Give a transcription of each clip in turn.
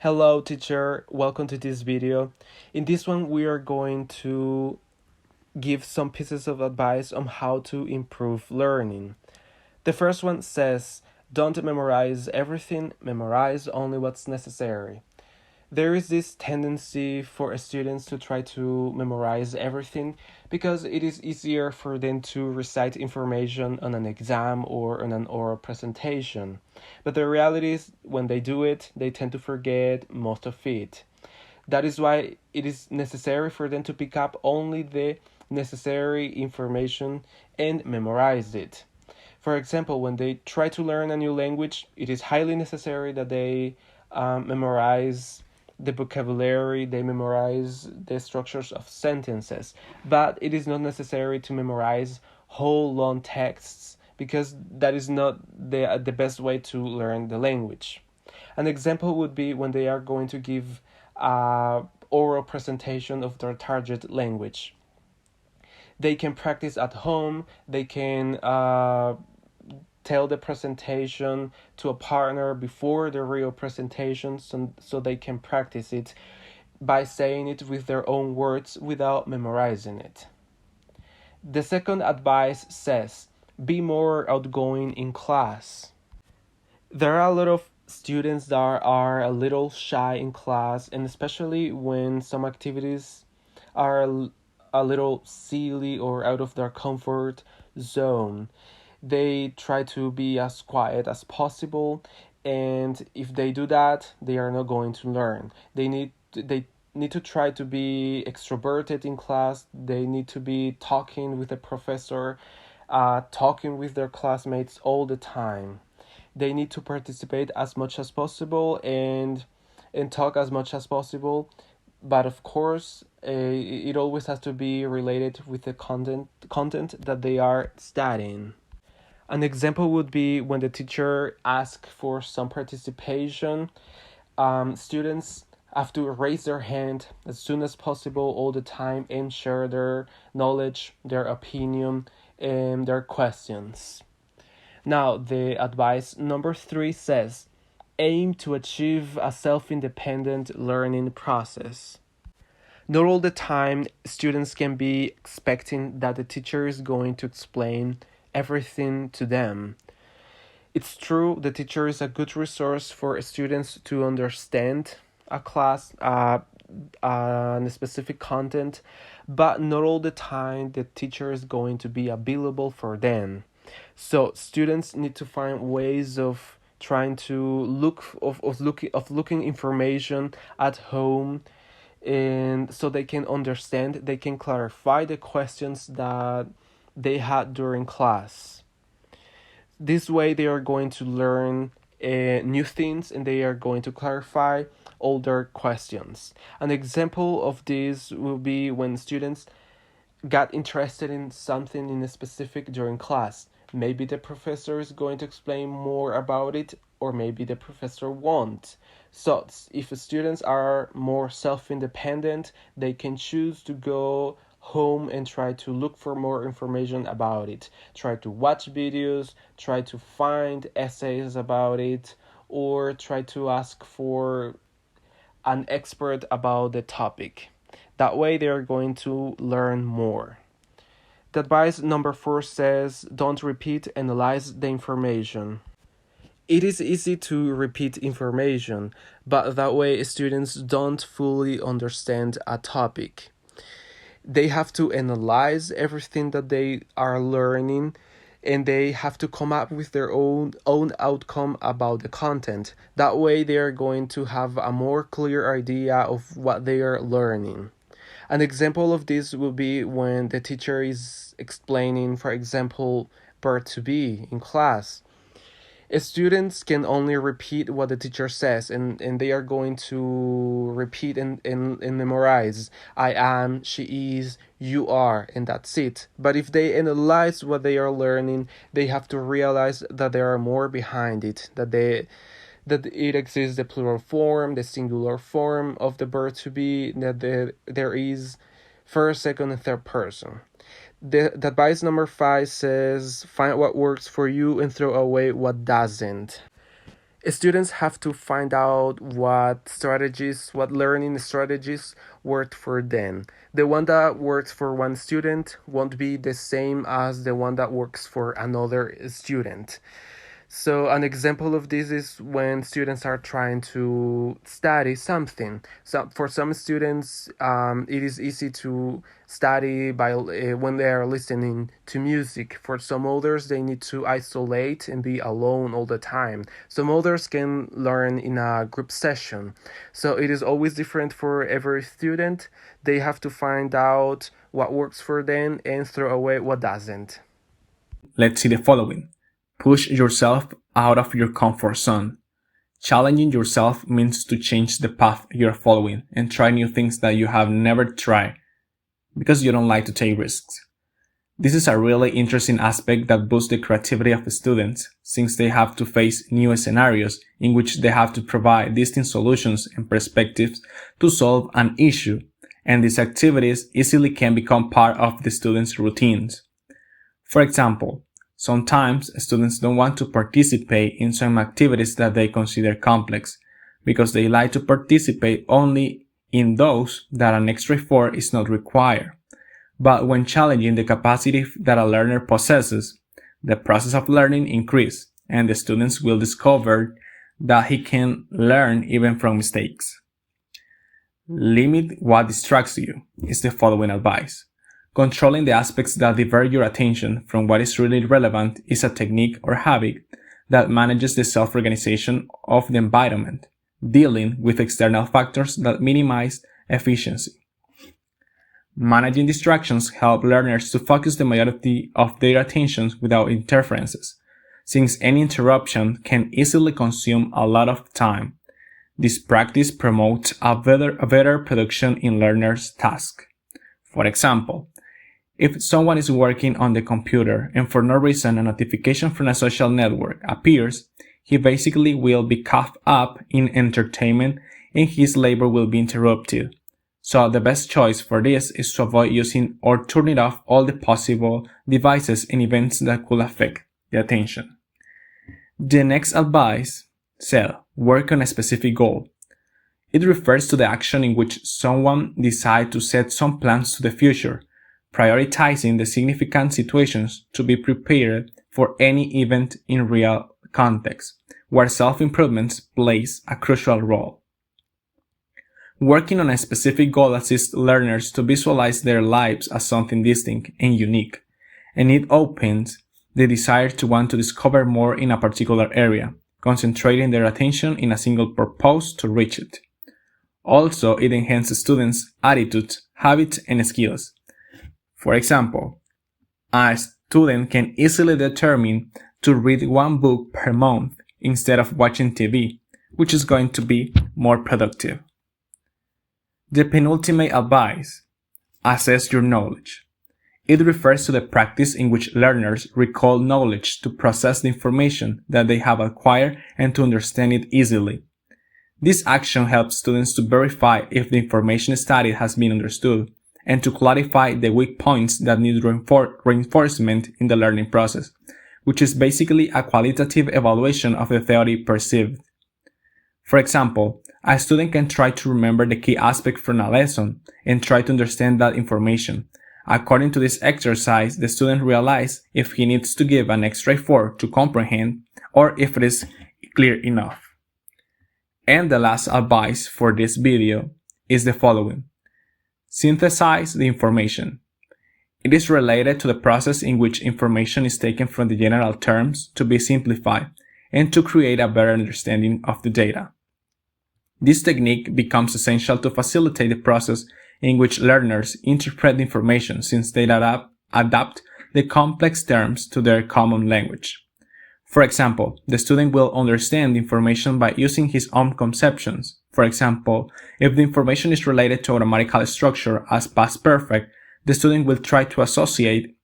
Hello teacher, welcome to this video. In this one we are going to give some pieces of advice on how to improve learning. The first one says, don't memorize everything, memorize only what's necessary. There is this tendency for students to try to memorize everything because it is easier for them to recite information on an exam or on an oral presentation. But the reality is, when they do it, they tend to forget most of it. That is why it is necessary for them to pick up only the necessary information and memorize it. For example, when they try to learn a new language, it is highly necessary that they memorize the vocabulary, they memorize the structures of sentences, but it is not necessary to memorize whole long texts because that is not the best way to learn the language. An example would be when they are going to give oral presentation of their target language. They can practice at home, they can tell the presentation to a partner before the real presentation so they can practice it by saying it with their own words without memorizing it. The second advice says, be more outgoing in class. There are a lot of students that are a little shy in class, and especially when some activities are a little silly or out of their comfort zone. They try to be as quiet as possible, and if they do that, they are not going to learn. They need to try to be extroverted in class. They need to be talking with the professor, talking with their classmates all the time. They need to participate as much as possible and talk as much as possible. But of course, it always has to be related with the content that they are studying. An example would be when the teacher asks for some participation. Students have to raise their hand as soon as possible all the time and share their knowledge, their opinion, and their questions. Now, the advice number 3 says, aim to achieve a self-independent learning process. Not all the time students can be expecting that the teacher is going to explain everything to them. It's true, the teacher is a good resource for students to understand a class, a specific content, but not all the time the teacher is going to be available for them. So students need to find ways of trying to looking information at home, and so they can understand, they can clarify the questions that they had during class. This way they are going to learn new things and they are going to clarify older questions. An example of this will be when students got interested in something in a specific during class. Maybe the professor is going to explain more about it, or maybe the professor won't. So if students are more self-independent, they can choose to go home and try to look for more information about it. Try to watch videos, try to find essays about it, or try to ask for an expert about the topic. That way they are going to learn more. The advice number 4 says, don't repeat, analyze the information. It is easy to repeat information, but that way students don't fully understand a topic. They have to analyze everything that they are learning, and they have to come up with their own outcome about the content. That way they are going to have a more clear idea of what they are learning. An example of this will be when the teacher is explaining, for example, verb to be in class. Students can only repeat what the teacher says, and they are going to repeat and memorize. I am, she is, you are, and that's it. But if they analyze what they are learning, they have to realize that there are more behind it, that it exists the plural form, the singular form of the verb to be, that there is first, second, and third person. The advice number 5 says, find what works for you and throw away what doesn't. Students have to find out what learning strategies worked for them. The one that works for one student won't be the same as the one that works for another student. So, an example of this is when students are trying to study something. So, for some students, it is easy to study when they are listening to music. For some others, they need to isolate and be alone all the time. Some others can learn in a group session. So, it is always different for every student. They have to find out what works for them and throw away what doesn't. Let's see the following. Push yourself out of your comfort zone. Challenging yourself means to change the path you're following and try new things that you have never tried because you don't like to take risks. This is a really interesting aspect that boosts the creativity of the students, since they have to face new scenarios in which they have to provide distinct solutions and perspectives to solve an issue, and these activities easily can become part of the students' routines. For example, sometimes students don't want to participate in some activities that they consider complex, because they like to participate only in those that an extra effort is not required. But when challenging the capacity that a learner possesses, the process of learning increases, and the students will discover that he can learn even from mistakes. Limit what distracts you is the following advice. Controlling the aspects that divert your attention from what is really relevant is a technique or habit that manages the self-organization of the environment, dealing with external factors that minimize efficiency. Managing distractions help learners to focus the majority of their attention without interferences, since any interruption can easily consume a lot of time. This practice promotes a better production in learners' tasks. For example, if someone is working on the computer and for no reason a notification from a social network appears, he basically will be caught up in entertainment and his labor will be interrupted. So the best choice for this is to avoid using or turning off all the possible devices and events that could affect the attention. The next advice said, work on a specific goal. It refers to the action in which someone decides to set some plans to the future, prioritizing the significant situations to be prepared for any event in real context, where self-improvement plays a crucial role. Working on a specific goal assists learners to visualize their lives as something distinct and unique, and it opens the desire to want to discover more in a particular area, concentrating their attention in a single purpose to reach it. Also, it enhances students' attitudes, habits, and skills. For example, a student can easily determine to read one book per month instead of watching TV, which is going to be more productive. The penultimate advice, assess your knowledge. It refers to the practice in which learners recall knowledge to process the information that they have acquired and to understand it easily. This action helps students to verify if the information studied has been understood and to clarify the weak points that need reinforcement in the learning process, which is basically a qualitative evaluation of the theory perceived. For example, a student can try to remember the key aspect from a lesson and try to understand that information. According to this exercise, the student realizes if he needs to give an extra effort to comprehend or if it is clear enough. And the last advice for this video is the following. Synthesize the information. It is related to the process in which information is taken from the general terms to be simplified and to create a better understanding of the data. This technique becomes essential to facilitate the process in which learners interpret the information since they adapt the complex terms to their common language. For example, the student will understand the information by using his own conceptions. For example, if the information is related to a grammatical structure as past perfect, the student will try to associate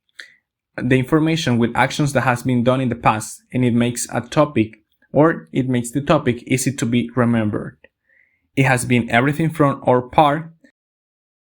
the information with actions that has been done in the past, and it makes the topic easy to be remembered. It has been everything from our part.